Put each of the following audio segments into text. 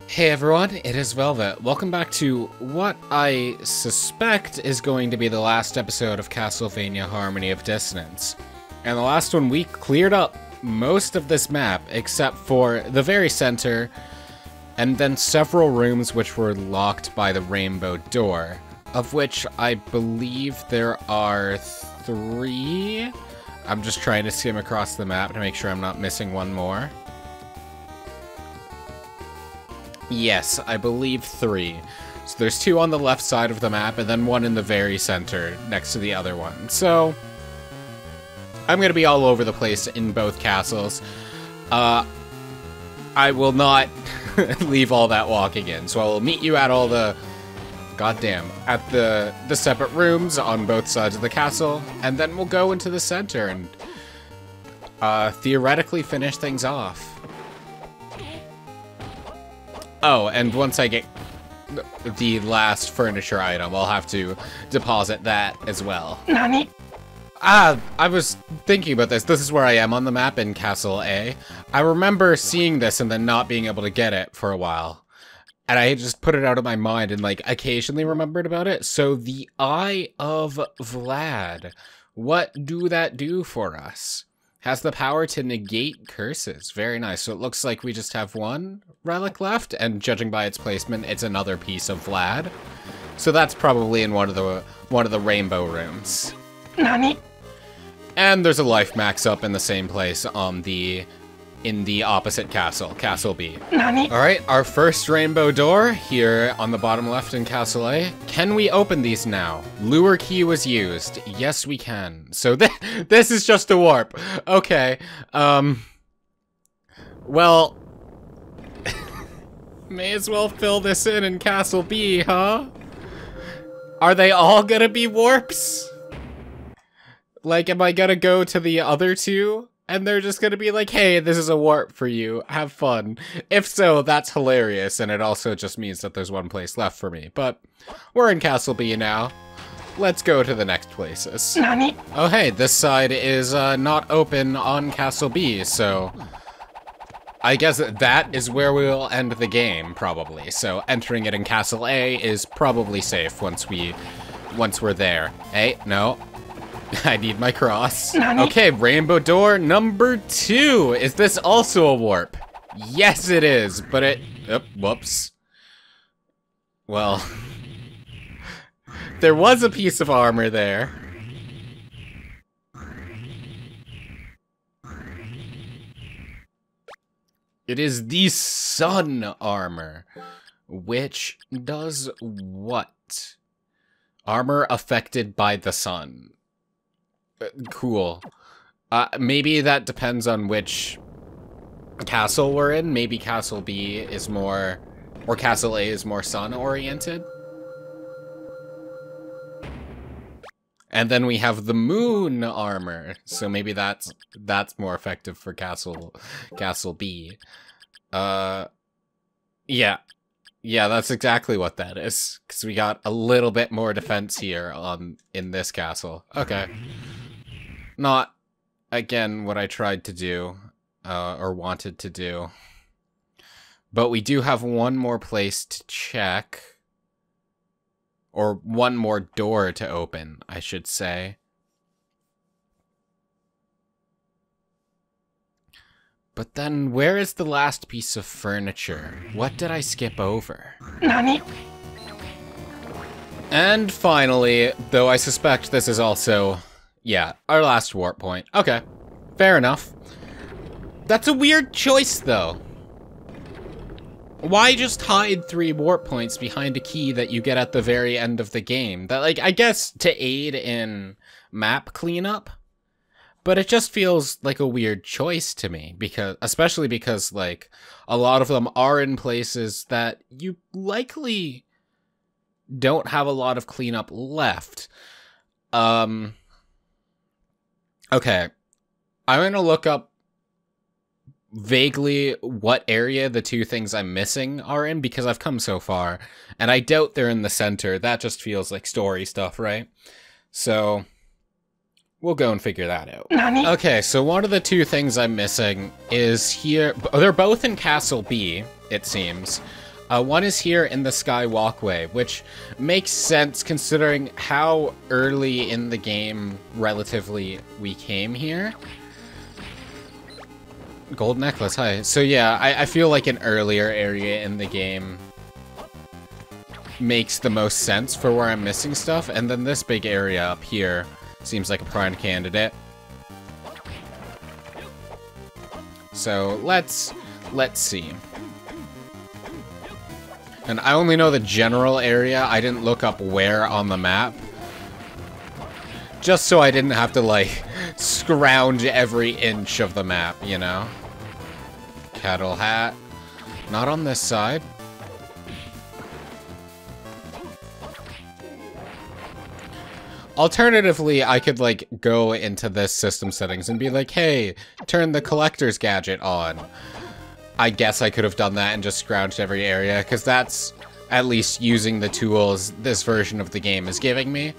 Hey everyone, it is Velvet. Welcome back to what I suspect is going to be the last episode of Castlevania Harmony of Dissonance. And the last one, we cleared up most of this map, except for the very center, and then several rooms which were locked by the rainbow door, of which I believe there are 3. I'm just trying to skim across the map to make sure I'm not missing one more. Yes, I believe 3. So there's 2 on the left side of the map, and then 1 in the very center, next to the other one. So, I'm gonna be all over the place in both castles. I will not leave all that walking in, so I will meet you at all the... at the separate rooms on both sides of the castle, and then we'll go into the center and theoretically finish things off. Oh, and once I get the last furniture item, I'll have to deposit that as well. Nani? I was thinking about this. This is where I am on the map in Castle A. I remember seeing this and then not being able to get it for a while. And I just put it out of my mind and, like, occasionally remembered about it. So the Eye of Vlad. What do that do for us? Has the power to negate curses. Very nice. So it looks like we just have 1 relic left, and judging by its placement, it's another piece of Vlad. So that's probably in one of the rainbow rooms. Nani? And there's a life max up in the same place in the opposite castle, Castle B. Nani? Alright, our first rainbow door here on the bottom left in Castle A. Can we open these now? Lure key was used. Yes, we can. So this is just a warp. Okay, well, may as well fill this in Castle B, huh? Are they all gonna be warps? Like, am I gonna go to the other 2? And they're just gonna be like, hey, this is a warp for you, have fun. If so, that's hilarious, and it also just means that there's 1 place left for me. But we're in Castle B now. Let's go to the next places. Nani? Oh hey, this side is not open on Castle B, so... I guess that is where we'll end the game, probably. So entering it in Castle A is probably safe once we're there. Hey, no. I need my cross. Nani? Okay, rainbow door number 2. Is this also a warp? Yes, it is, but it... Oh, whoops. Well... there was a piece of armor there. It is the sun armor. Which does what? Armor affected by the sun. Cool. Maybe that depends on which castle we're in. Maybe Castle B is more, or Castle A is more sun-oriented. And then we have the moon armor, so maybe that's more effective for Castle B. Yeah, that's exactly what that is, because we got a little bit more defense here in this castle. Okay. Not, again, what I tried to do, or wanted to do. But we do have 1 more place to check. Or 1 more door to open, I should say. But then, where is the last piece of furniture? What did I skip over? Nani? And finally, though I suspect this is also... yeah, our last warp point. Okay, fair enough. That's a weird choice, though. Why just hide 3 warp points behind a key that you get at the very end of the game? That, like, I guess to aid in map cleanup, but it just feels like a weird choice to me, especially because, like, a lot of them are in places that you likely don't have a lot of cleanup left. Okay, I'm gonna look up vaguely what area the 2 things I'm missing are in, because I've come so far, and I doubt they're in the center. That just feels like story stuff, right? So, we'll go and figure that out. Nani? Okay, so one of the 2 things I'm missing is here. They're both in Castle B, it seems. One is here in the Sky Walkway, which makes sense considering how early in the game, relatively, we came here. Gold necklace, hi. So yeah, I feel like an earlier area in the game makes the most sense for where I'm missing stuff, and then this big area up here seems like a prime candidate. So let's see. And I only know the general area. I didn't look up where on the map. Just so I didn't have to, like, scrounge every inch of the map, you know? Cattle hat. Not on this side. Alternatively, I could, like, go into this system settings and be like, hey, turn the collector's gadget on. I guess I could have done that and just scrounged every area, because that's at least using the tools this version of the game is giving me.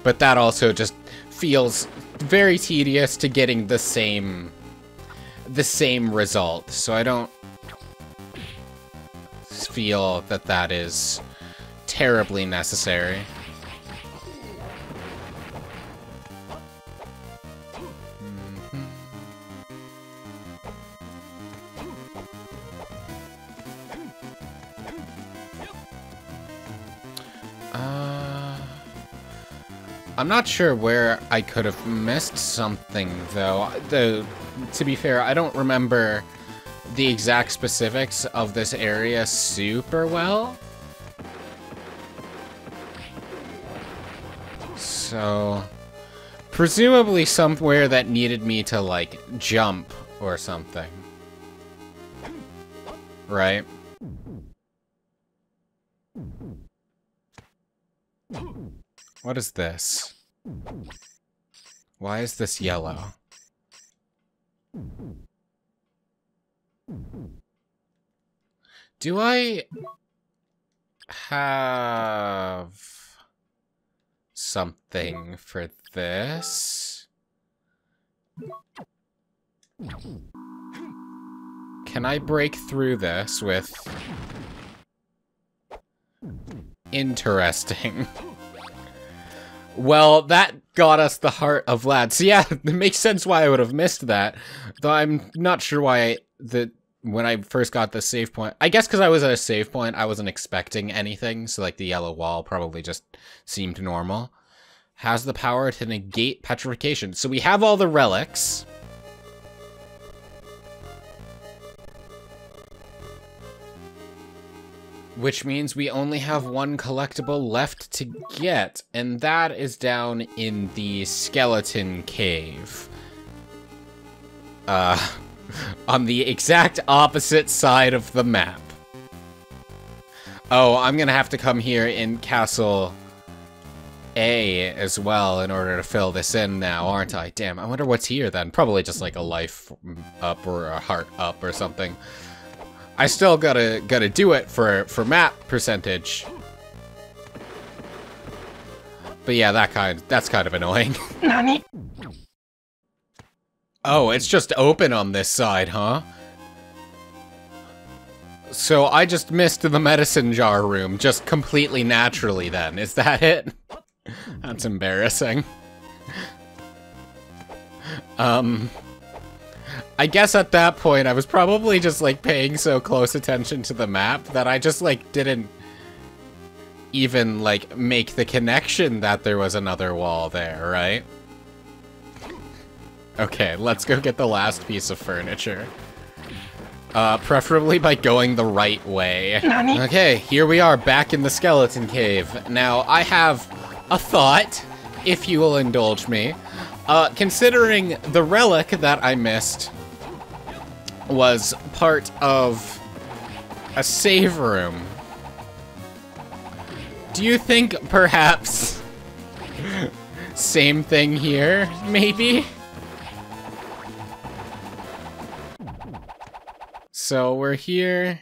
But that also just feels very tedious to getting the same result, so I don't feel that that is terribly necessary. I'm not sure where I could have missed something, though. To be fair, I don't remember the exact specifics of this area super well. So, presumably somewhere that needed me to, like, jump or something. Right? What is this? Why is this yellow? Do I have something for this? Can I break through this with... Interesting. Well, that got us the Heart of Lad. So yeah, it makes sense why I would have missed that. Though I'm not sure why when I first got the save point... I guess because I was at a save point, I wasn't expecting anything. So like the yellow wall probably just seemed normal. Has the power to negate petrification. So we have all the relics. Which means we only have one collectible left to get, and that is down in the skeleton cave. On the exact opposite side of the map. Oh, I'm gonna have to come here in Castle A as well in order to fill this in now, aren't I? Damn, I wonder what's here then. Probably just like a life up or a heart up or something. I still gotta do it for map percentage. But yeah, that's kind of annoying. Nani? Oh, it's just open on this side, huh? So I just missed the medicine jar room just completely naturally then. Is that it? That's embarrassing. I guess at that point, I was probably just, like, paying so close attention to the map that I just, like, didn't even, like, make the connection that there was another wall there, right? Okay, let's go get the last piece of furniture. Preferably by going the right way. Nani? Okay, here we are, back in the skeleton cave. Now, I have a thought, if you will indulge me. Considering the relic that I missed was part of a save room, do you think perhaps same thing here, maybe? So we're here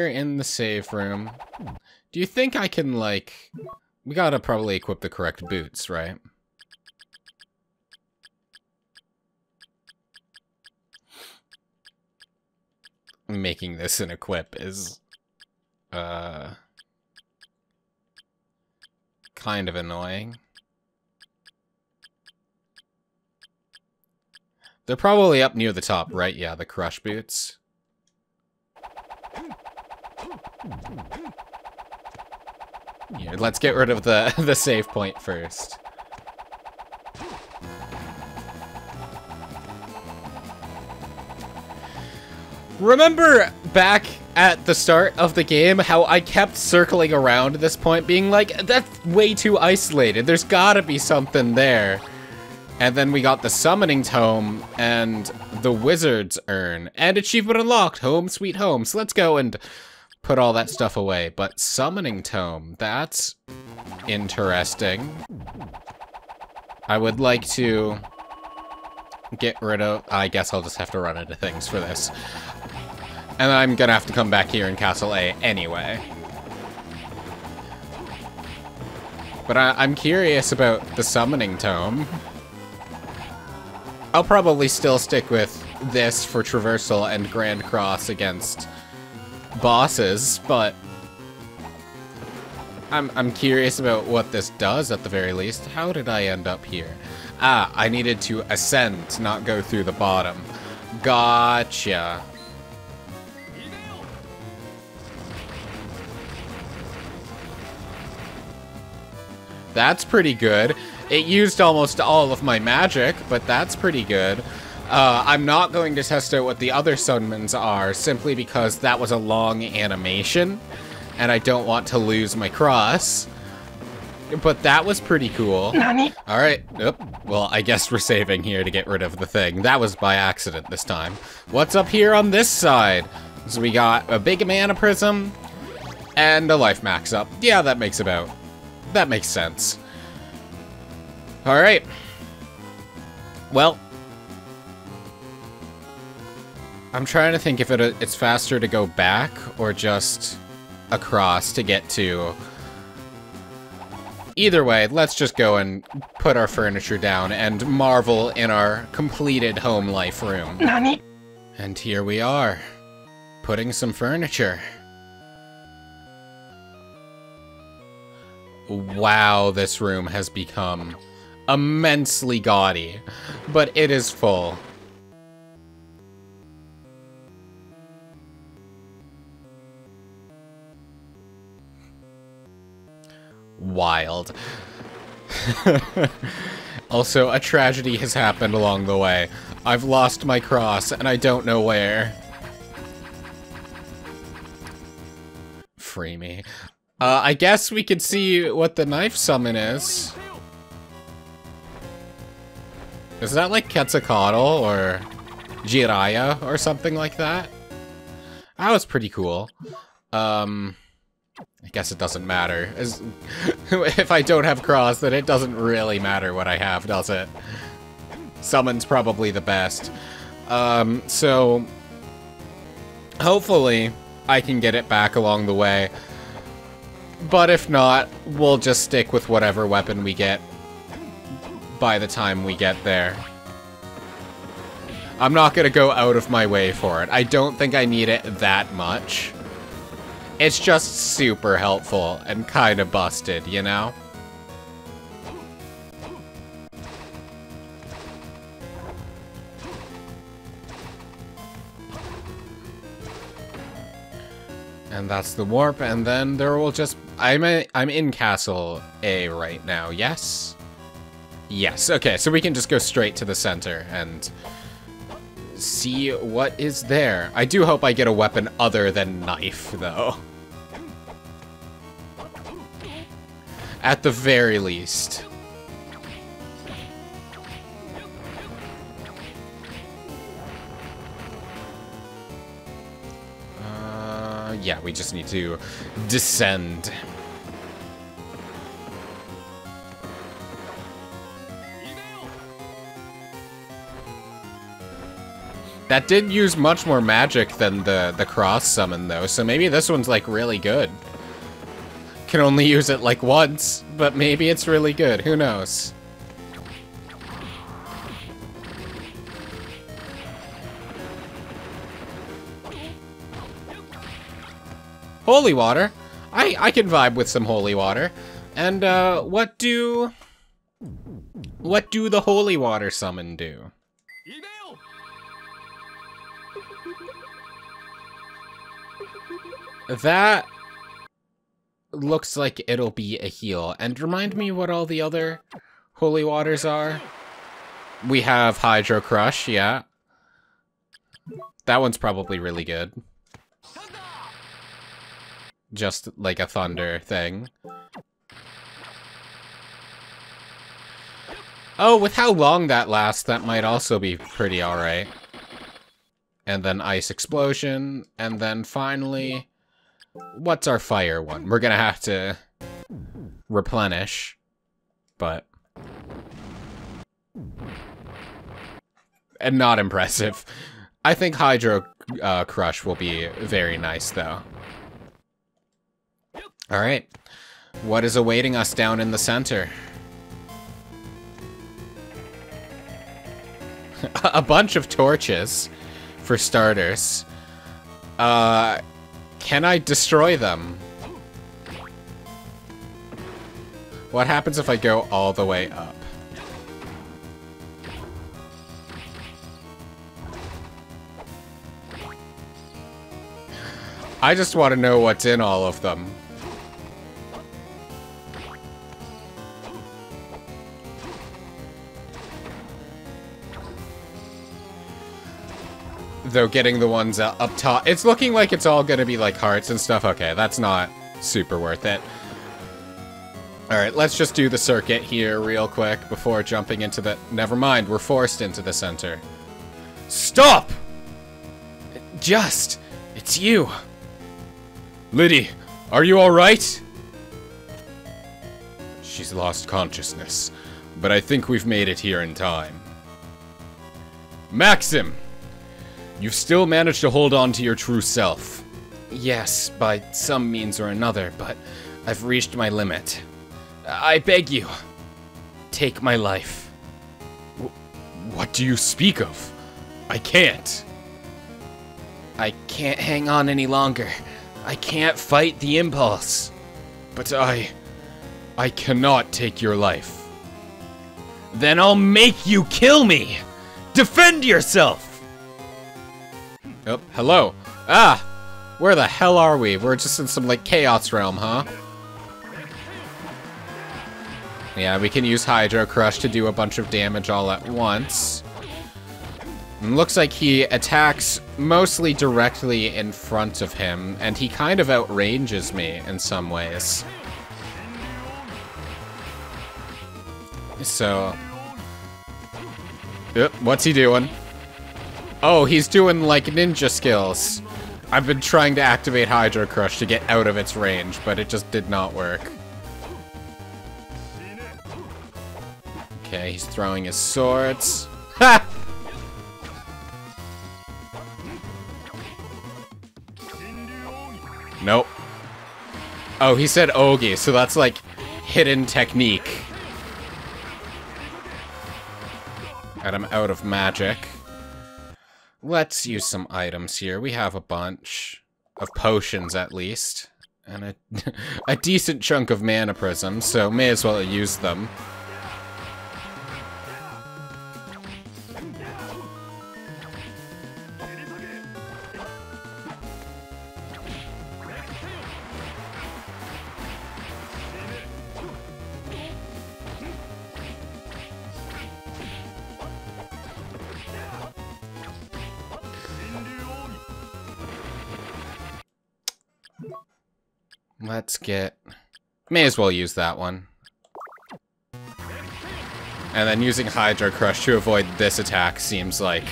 in the save room. Do you think I can, like, we gotta probably equip the correct boots, right? making this an equip is, kind of annoying. They're probably up near the top, right? Yeah, the crush boots. Here, let's get rid of the save point first. Remember back at the start of the game how I kept circling around this point being like, that's way too isolated, there's gotta be something there. And then we got the Summoning Tome and the Wizard's Urn and achievement unlocked, home sweet home. So let's go and put all that stuff away. But Summoning Tome, that's interesting. I would like to get rid of, I guess I'll just have to run into things for this. And then I'm gonna have to come back here in Castle A anyway. But I'm curious about the Summoning Tome. I'll probably still stick with this for traversal and Grand Cross against bosses, but I'm curious about what this does at the very least. How did I end up here? Ah, I needed to ascend, not go through the bottom. Gotcha. That's pretty good. It used almost all of my magic, but that's pretty good. I'm not going to test out what the other summons are, simply because that was a long animation, and I don't want to lose my cross. But that was pretty cool. Nani? Alright, well, I guess we're saving here to get rid of the thing. That was by accident this time. What's up here on this side? So we got a big mana prism, and a life max up. Yeah, that makes sense. Alright. Well, I'm trying to think if it's faster to go back or just across to get to... Either way, let's just go and put our furniture down and marvel in our completed home life room. Nani? And here we are, putting some furniture. Wow, this room has become immensely gaudy, but it is full. Wild. Also, a tragedy has happened along the way. I've lost my cross, and I don't know where. Free me. I guess we could see what the knife summon is. Is that like Quetzalcoatl or Jiraiya or something like that? That was pretty cool. I guess it doesn't matter. If I don't have cross, then it doesn't really matter what I have, does it? Summon's probably the best. So hopefully I can get it back along the way. But if not, we'll just stick with whatever weapon we get by the time we get there. I'm not gonna go out of my way for it. I don't think I need it that much. It's just super helpful and kind of busted, you know? And that's the warp, and then there will just... I'm in Castle A right now, yes? Yes, okay, so we can just go straight to the center and see what is there. I do hope I get a weapon other than knife, though. At the very least. Yeah, we just need to descend. That did use much more magic than the cross summon, though, so maybe this one's, like, really good. Can only use it, like, once, but maybe it's really good. Who knows? Holy water. I can vibe with some holy water. And what do the holy water summon do? That looks like it'll be a heal. And remind me what all the other holy waters are. We have Hydro Crush, yeah. That one's probably really good. Just like a thunder thing. Oh, with how long that lasts, that might also be pretty alright. And then Ice Explosion, and then finally... What's our fire one? We're gonna have to replenish, but... And not impressive. I think Hydro Crush will be very nice, though. Alright. What is awaiting us down in the center? A bunch of torches, for starters. Can I destroy them? What happens if I go all the way up? I just want to know what's in all of them. Though getting the ones up top, it's looking like it's all gonna be like hearts and stuff. Okay, that's not super worth it. Alright, let's just do the circuit here real quick before jumping into the... Never mind, we're forced into the center. Stop! It's you. Liddy, are you alright? She's lost consciousness, but I think we've made it here in time. Maxim! You've still managed to hold on to your true self. Yes, by some means or another, but I've reached my limit. I beg you, take my life. What do you speak of? I can't. I can't hang on any longer. I can't fight the impulse. But I cannot take your life. Then I'll make you kill me! Defend yourself! Oh, hello. Ah! Where the hell are we? We're just in some, like, Chaos Realm, huh? Yeah, we can use Hydro Crush to do a bunch of damage all at once. And looks like he attacks mostly directly in front of him, and he kind of outranges me in some ways. So... Yep, what's he doing? Oh, he's doing, like, ninja skills. I've been trying to activate Hydro Crush to get out of its range, but it just did not work. Okay, he's throwing his swords. Ha! Nope. Oh, he said Ogi, so that's, like, hidden technique. And I'm out of magic. Let's use some items here. We have a bunch of potions, at least. And a decent chunk of mana prisms, so may as well use them. Let's get... May as well use that one. And then using Hydro Crush to avoid this attack seems like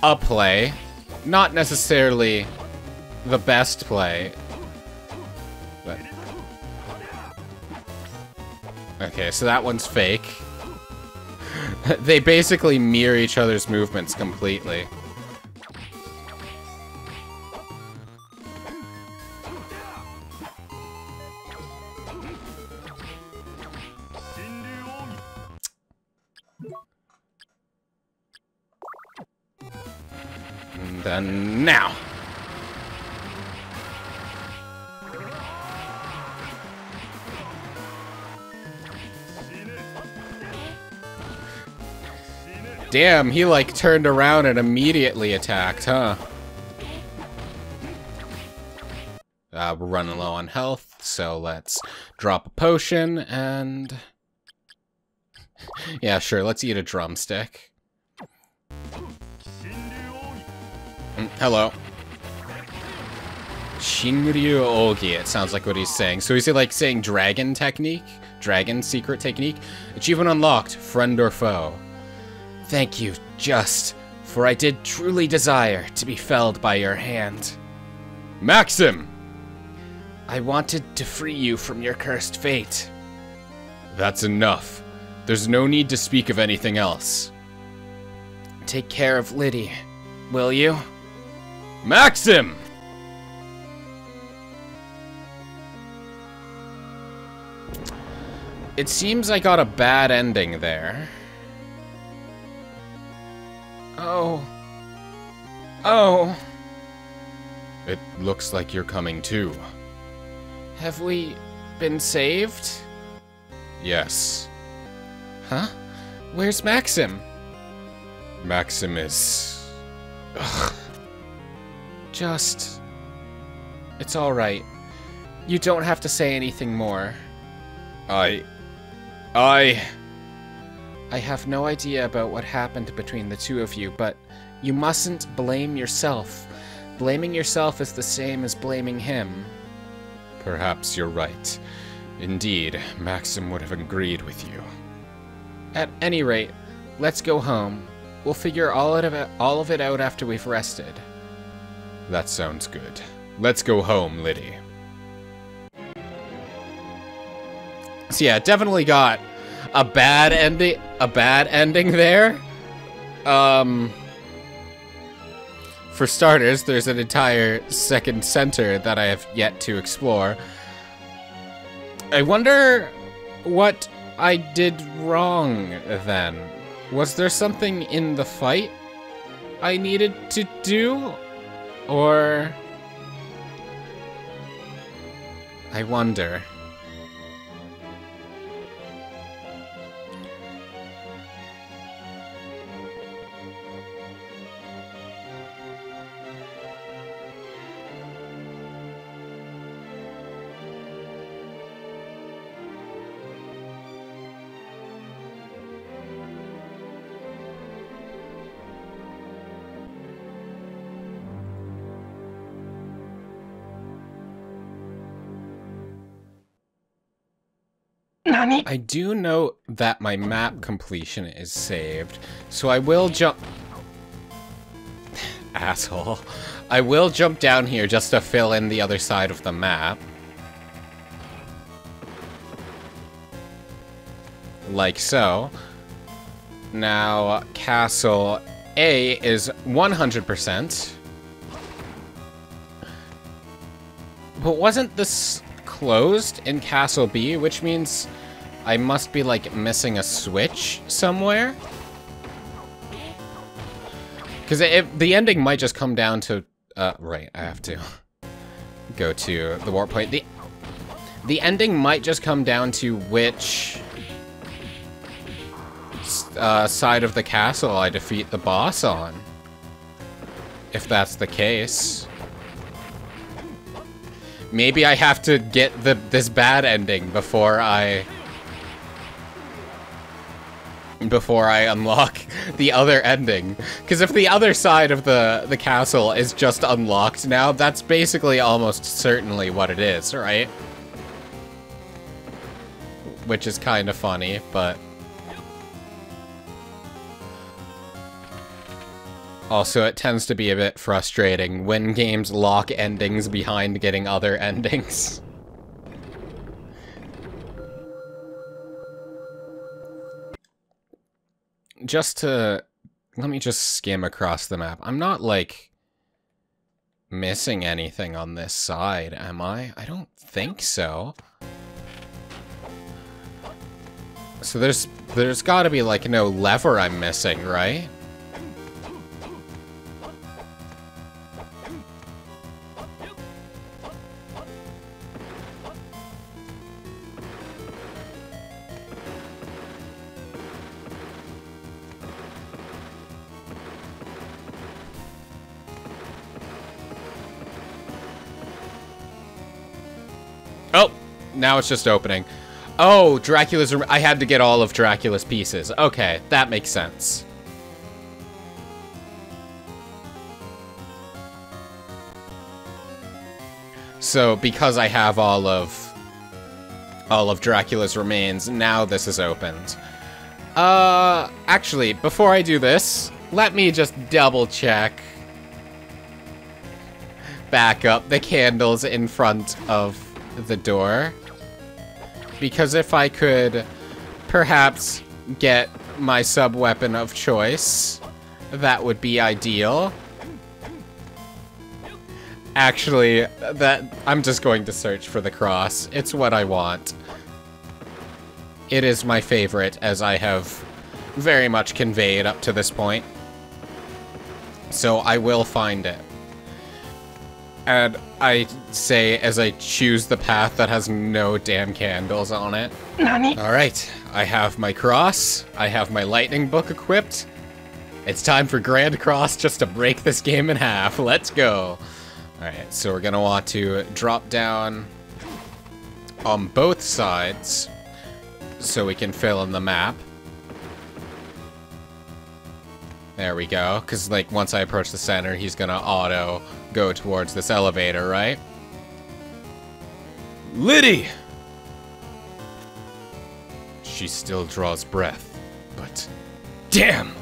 a play. Not necessarily the best play. But... Okay, so that one's fake. They basically mirror each other's movements completely. And then now. Damn, he like turned around and immediately attacked, huh? We're running low on health, so let's drop a potion and... yeah, sure, let's eat a drumstick. Hello. Shinryu Ogi, it sounds like what he's saying. So is he like saying dragon technique? Dragon secret technique? Achievement unlocked, friend or foe. Thank you, just, for I did truly desire to be felled by your hand. Maxim! I wanted to free you from your cursed fate. That's enough. There's no need to speak of anything else. Take care of Liddy, will you? Maxim! It seems I got a bad ending there. Oh. Oh. It looks like you're coming too. Have we been saved? Yes. Huh? Where's Maxim? Maxim is... Ugh. Just... It's alright. You don't have to say anything more. I have no idea about what happened between the two of you, but you mustn't blame yourself. Blaming yourself is the same as blaming him. Perhaps you're right. Indeed, Maxim would have agreed with you. At any rate, let's go home. We'll figure all of it out after we've rested. That sounds good. Let's go home, Liddy. So yeah, definitely got a bad ending there. For starters, there's an entire second center that I have yet to explore. I wonder what I did wrong then. Was there something in the fight I needed to do? Or... I wonder. Nani? I do note that my map completion is saved, so I will jump... Asshole. I will jump down here just to fill in the other side of the map. Like so. Now, Castle A is 100%. But wasn't this closed in Castle B, which means I must be, like, missing a switch somewhere? Because the ending might just come down to... right, I have to go to the warp point. The ending might just come down to which side of the castle I defeat the boss on. If that's the case. Maybe I have to get this bad ending before I unlock the other ending. Because if the other side of the castle is just unlocked now, that's basically almost certainly what it is, right? Which is kind of funny, but... Also, it tends to be a bit frustrating when games lock endings behind getting other endings. Let me just skim across the map. I'm not, like, missing anything on this side, am I? I don't think so. So there's gotta be, like, no lever I'm missing, right? Now it's just opening. Oh, Dracula's... I had to get all of Dracula's pieces. Okay, that makes sense. So, because I have all of Dracula's remains, now this is opened. Actually, before I do this, let me just double check. Back up the candles in front of the door. Because if I could perhaps get my sub-weapon of choice, that would be ideal. Actually, I'm just going to search for the cross. It's what I want. It is my favorite, as I have very much conveyed up to this point. So I will find it. And I say as I choose the path that has no damn candles on it. Nani? Alright, I have my cross. I have my lightning book equipped. It's time for Grand Cross just to break this game in half. Let's go. Alright, so we're gonna want to drop down on both sides so we can fill in the map. There we go, because like once I approach the center, he's gonna auto go towards this elevator, right? Liddy! She still draws breath, but damn,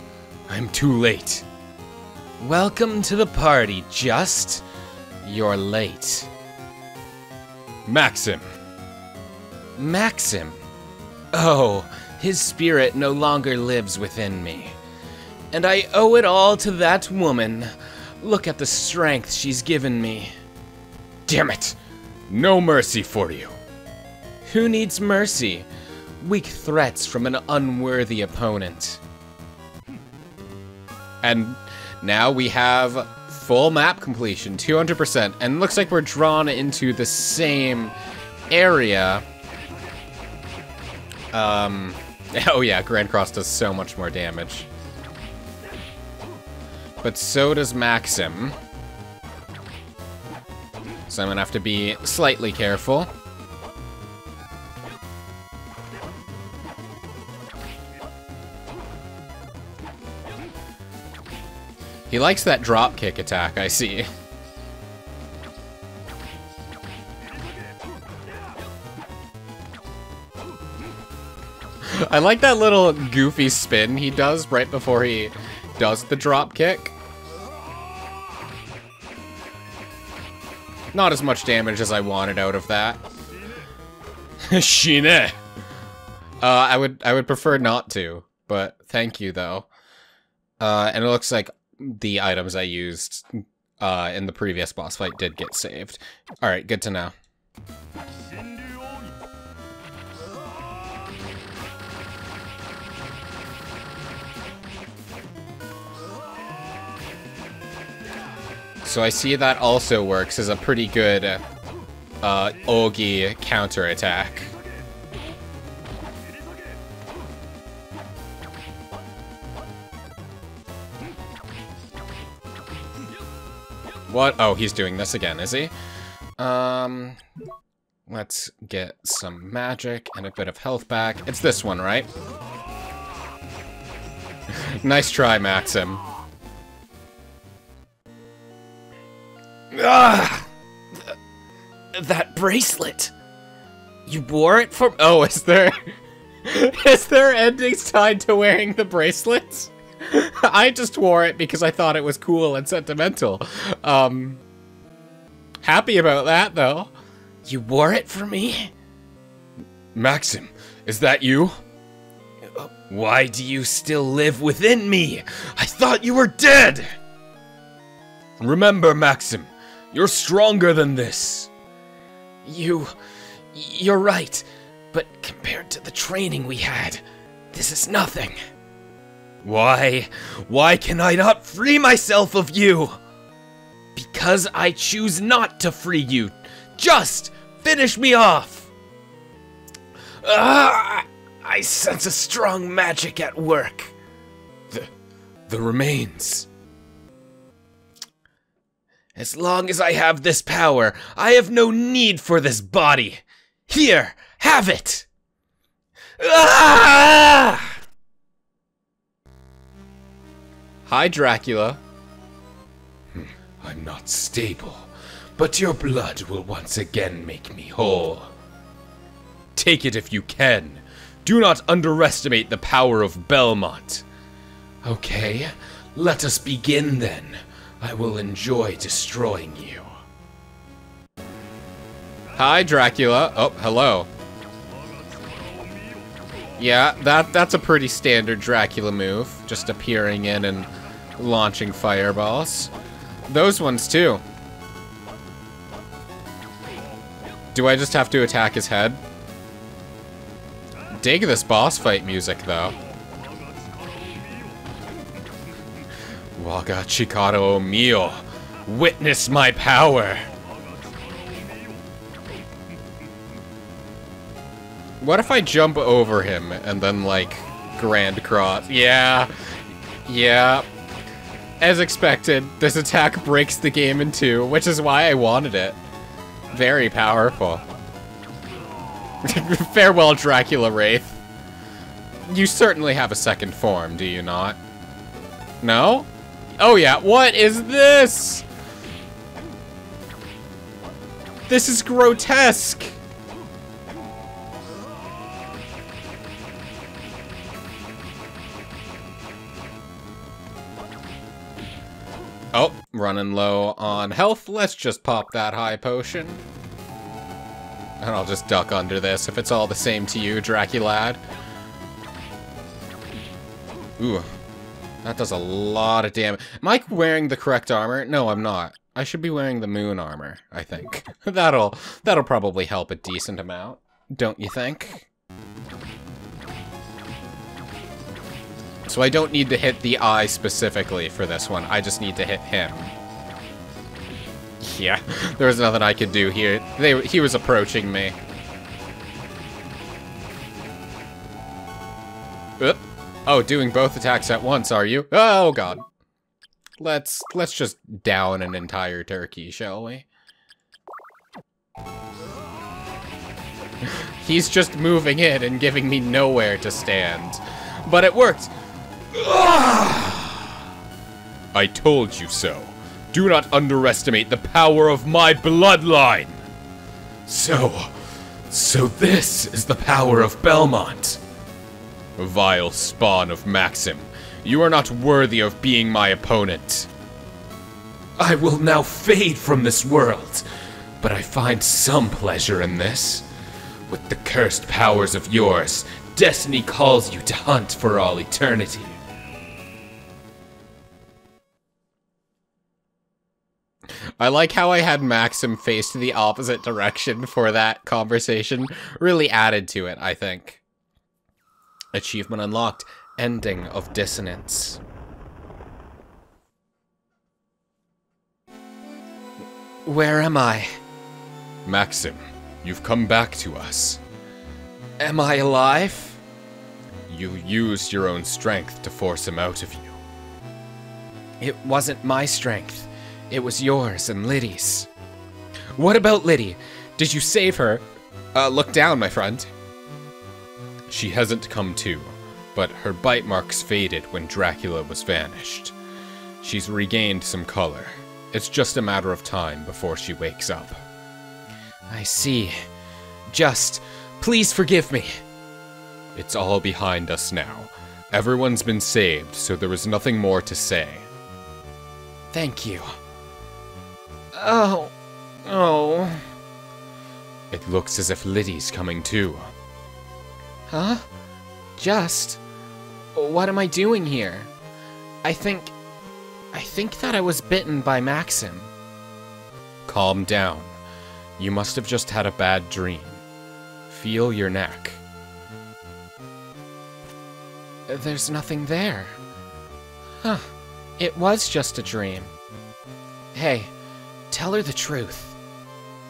I'm too late. Welcome to the party, Just. You're late. Maxim. Maxim? Oh, his spirit no longer lives within me. And I owe it all to that woman. Look at the strength she's given me. Damn it! No mercy for you. Who needs mercy? Weak threats from an unworthy opponent. And now we have full map completion, 200%, and looks like we're drawn into the same area. Oh yeah, Grand Cross does so much more damage. But so does Maxim. So I'm gonna have to be slightly careful. He likes that drop kick attack, I see. I like that little goofy spin he does right before he does the drop kick. Not as much damage as I wanted out of that. Shine. I would prefer not to, but thank you though. And it looks like the items I used in the previous boss fight did get saved. Alright, good to know. So I see that also works as a pretty good Ogi counterattack. What? Oh, he's doing this again, is he? Let's get some magic and a bit of health back. It's this one, right? Nice try, Maxim. Ah! That bracelet! You wore it for— oh, is there endings tied to wearing the bracelets? I just wore it because I thought it was cool and sentimental. Happy about that, though. You wore it for me? Maxim, is that you? Why do you still live within me? I thought you were dead! Remember, Maxim, you're stronger than this. You're right, but compared to the training we had, this is nothing. Why can I not free myself of you? Because I choose not to free you. Just finish me off. I sense a strong magic at work. The remains. As long as I have this power, I have no need for this body. Here, have it! Ah! Hi, Dracula. I'm not stable, but your blood will once again make me whole. Take it if you can. Do not underestimate the power of Belmont. Okay, let us begin then. I will enjoy destroying you. Hi, Dracula. Oh, hello. Yeah, that's a pretty standard Dracula move. Just appearing in and launching fireballs. Those ones, too. Do I just have to attack his head? Dig this boss fight music, though. Waga Chikado mio. Witness my power. What if I jump over him and then, like, Grand Cross? Yeah. Yeah. As expected, this attack breaks the game in two, which is why I wanted it. Very powerful. Farewell, Dracula Wraith. You certainly have a second form, do you not? No? Oh yeah, what is this? This is grotesque. Oh, running low on health. Let's just pop that high potion. And I'll just duck under this if it's all the same to you, Draculad. Ooh. That does a lot of damage. Am I wearing the correct armor? No, I'm not. I should be wearing the moon armor, I think. That'll probably help a decent amount, don't you think? So I don't need to hit the eye specifically for this one. I just need to hit him. Yeah, there was nothing I could do here. He was approaching me. Oop. Oh, doing both attacks at once, are you? Oh god. Let's just down an entire turkey, shall we? He's just moving in and giving me nowhere to stand. But it worked. I told you so. Do not underestimate the power of my bloodline. So this is the power of Belmont. Vile spawn of Maxim, you are not worthy of being my opponent. I will now fade from this world, but I find some pleasure in this. With the cursed powers of yours, destiny calls you to hunt for all eternity. I like how I had Maxim face the opposite direction for that conversation. Really added to it, I think. Achievement unlocked. Ending of Dissonance. Where am I? Maxim, you've come back to us. Am I alive? You used your own strength to force him out of you. It wasn't my strength. It was yours and Liddy's. What about Liddy? Did you save her? Look down, my friend. She hasn't come to, but her bite marks faded when Dracula was vanished. She's regained some color. It's just a matter of time before she wakes up. I see. Please forgive me. It's all behind us now. Everyone's been saved, so there is nothing more to say. Thank you. Oh. It looks as if Liddy's coming too. Huh? What am I doing here? I think that I was bitten by Maxim. Calm down. You must have just had a bad dream. Feel your neck. There's nothing there. Huh. It was just a dream. Hey, tell her the truth.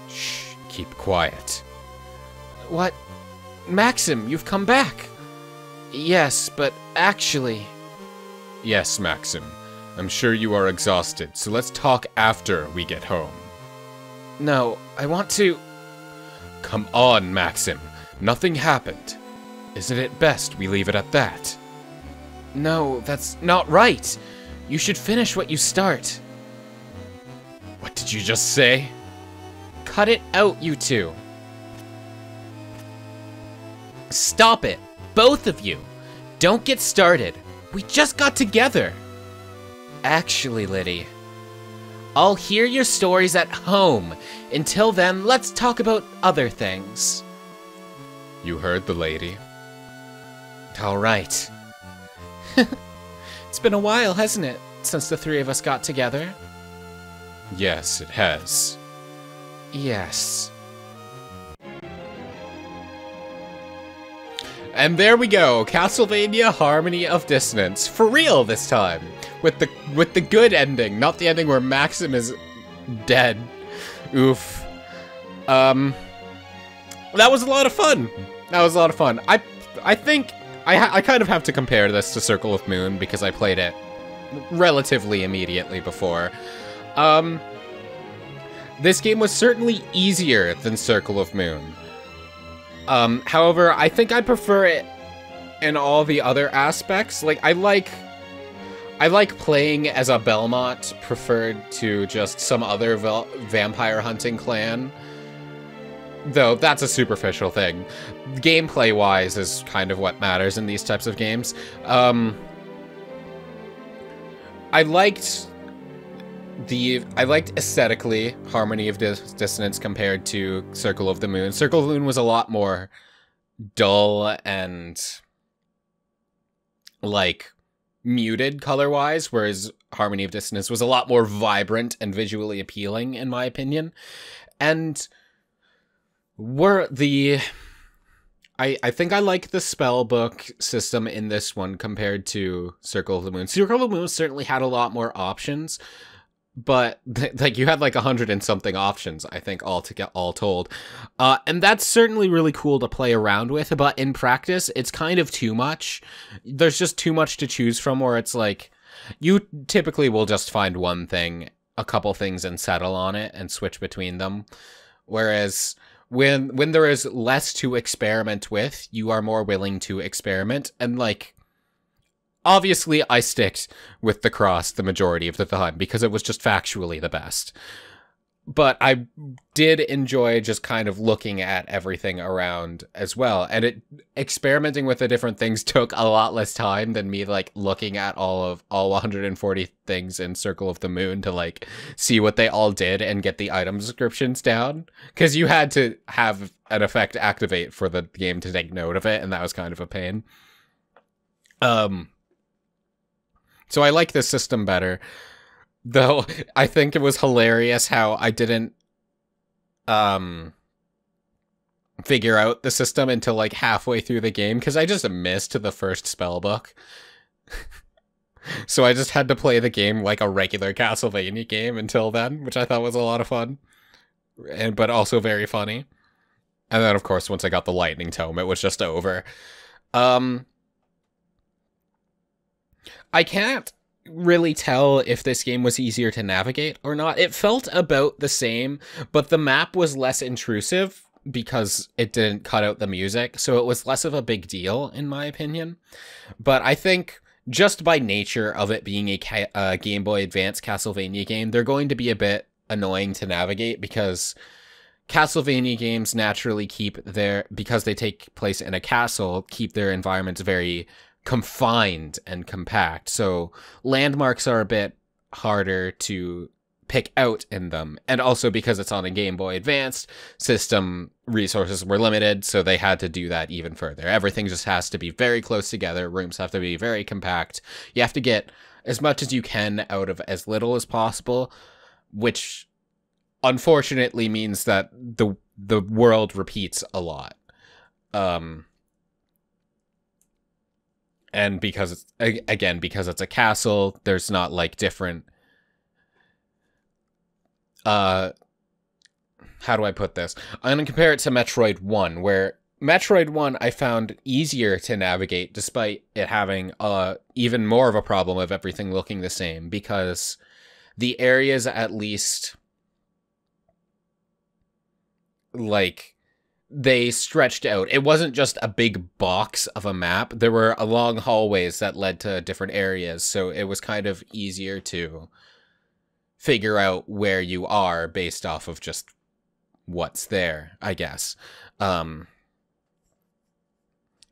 Shh, keep quiet. What? Maxim, you've come back. Yes, but actually... Yes, Maxim. I'm sure you are exhausted, so let's talk after we get home. No, I want to... Come on, Maxim. Nothing happened. Isn't it best we leave it at that? No, that's not right. You should finish what you start. What did you just say? Cut it out, you two. Stop it, both of you. Don't get started. We just got together. Actually, Liddy, I'll hear your stories at home. Until then, let's talk about other things. You heard the lady. All right. It's been a while, hasn't it, since the three of us got together? Yes, it has. Yes. And there we go, Castlevania Harmony of Dissonance. For real this time. With the good ending, not the ending where Maxim is dead. Oof. That was a lot of fun. That was a lot of fun. I think I kind of have to compare this to Circle of Moon because I played it relatively immediately before. This game was certainly easier than Circle of Moon. However, I think I prefer it in all the other aspects. Like, I like playing as a Belmont preferred to just some other vampire hunting clan. Though, that's a superficial thing. Gameplay-wise is kind of what matters in these types of games. I liked aesthetically Harmony of Dissonance compared to Circle of the Moon. Circle of the Moon was a lot more dull and like muted color-wise, whereas Harmony of Dissonance was a lot more vibrant and visually appealing, in my opinion. And I think I like the spellbook system in this one compared to Circle of the Moon. Circle of the Moon certainly had a lot more options, but like you had like 100 and something options, I think, all told. And that's certainly really cool to play around with, but in practice, it's kind of too much. There's just too much to choose from, where it's like, you typically will just find one thing, a couple things, and settle on it and switch between them. Whereas when there is less to experiment with, you are more willing to experiment. And like, obviously I sticked with the cross the majority of the time because it was just factually the best. But I did enjoy just kind of looking at everything around as well. And experimenting with the different things took a lot less time than me like looking at all 140 things in Circle of the Moon to like see what they all did and get the item descriptions down. Because you had to have an effect activate for the game to take note of it, and that was kind of a pain. So I like this system better. Though, I think it was hilarious how I didn't figure out the system until like halfway through the game, because I just missed the first spellbook. So I just had to play the game like a regular Castlevania game until then, which I thought was a lot of fun. But also very funny. And then, of course, once I got the lightning tome, it was just over. I can't really tell if this game was easier to navigate or not. It felt about the same, but the map was less intrusive because it didn't cut out the music, so it was less of a big deal, in my opinion. But I think just by nature of it being a Game Boy Advance Castlevania game, they're going to be a bit annoying to navigate, because Castlevania games naturally because they take place in a castle, keep their environments very confined and compact, so landmarks are a bit harder to pick out in them. And also because it's on a Game Boy Advanced system, resources were limited, so they had to do that even further. Everything just has to be very close together, rooms have to be very compact, you have to get as much as you can out of as little as possible, which unfortunately means that the world repeats a lot. And because because it's a castle, there's not like different, how do I put this? I'm gonna compare it to Metroid 1, where Metroid 1 I found easier to navigate despite it having even more of a problem of everything looking the same, because the areas at least like they stretched out. It wasn't just a big box of a map. There were long hallways that led to different areas, so it was kind of easier to figure out where you are based off of just what's there, I guess. And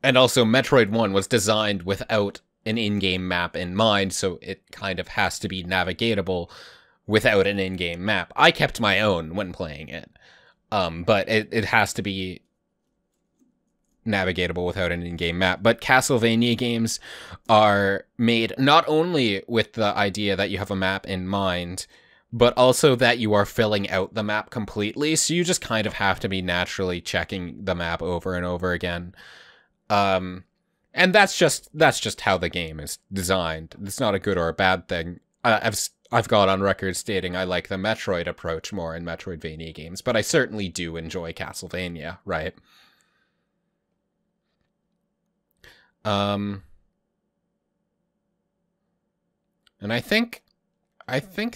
also, Metroid 1 was designed without an in-game map in mind, so it kind of has to be navigatable without an in-game map. I kept my own when playing it, but it has to be navigatable without an in-game map. But Castlevania games are made not only with the idea that you have a map in mind, but also that you are filling out the map completely, so you just kind of have to be naturally checking the map over and over again. And that's just how the game is designed. It's not a good or a bad thing. I've got on record stating I like the Metroid approach more in Metroidvania games, but I certainly do enjoy Castlevania, right? And I think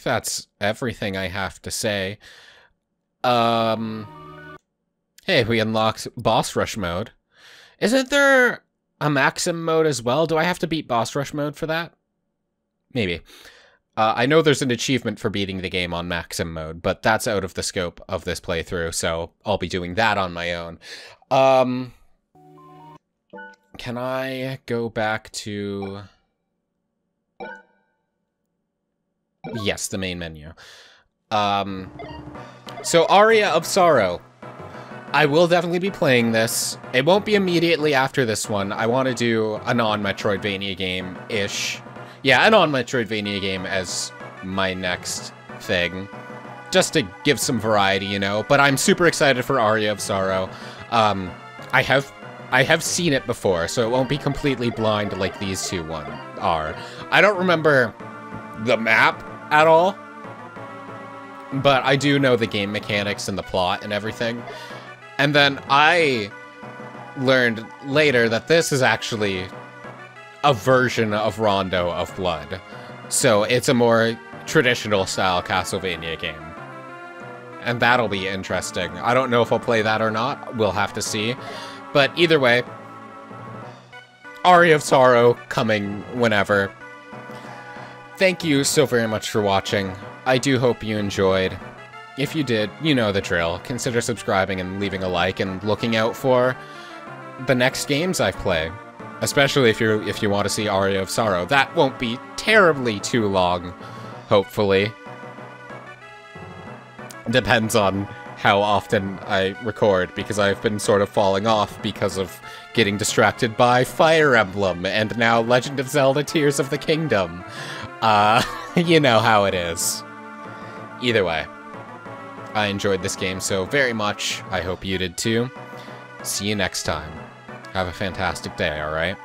that's everything I have to say. Hey, we unlocked boss rush mode. Isn't there a Maxim mode as well? Do I have to beat boss rush mode for that? Maybe. I know there's an achievement for beating the game on Maxim mode, but that's out of the scope of this playthrough, so I'll be doing that on my own. Can I go back to... Yes, the main menu. So Aria of Sorrow. I will definitely be playing this. It won't be immediately after this one. I want to do a non-Metroidvania game-ish. Yeah, a non-Metroidvania game as my next thing. Just to give some variety, you know? But I'm super excited for Aria of Sorrow. I have seen it before, so it won't be completely blind like these two are. I don't remember the map at all, but I do know the game mechanics and the plot and everything. And then I learned later that this is actually a version of Rondo of Blood. So it's a more traditional style Castlevania game. And that'll be interesting. I don't know if I'll play that or not. We'll have to see. But either way, Aria of Sorrow coming whenever. Thank you so very much for watching. I do hope you enjoyed. If you did, you know the drill. Consider subscribing and leaving a like and looking out for the next games I play. Especially if you want to see Aria of Sorrow. That won't be terribly too long, hopefully. Depends on how often I record, because I've been sort of falling off because of getting distracted by Fire Emblem and now Legend of Zelda Tears of the Kingdom. You know how it is. Either way, I enjoyed this game so very much. I hope you did too. See you next time. Have a fantastic day, alright?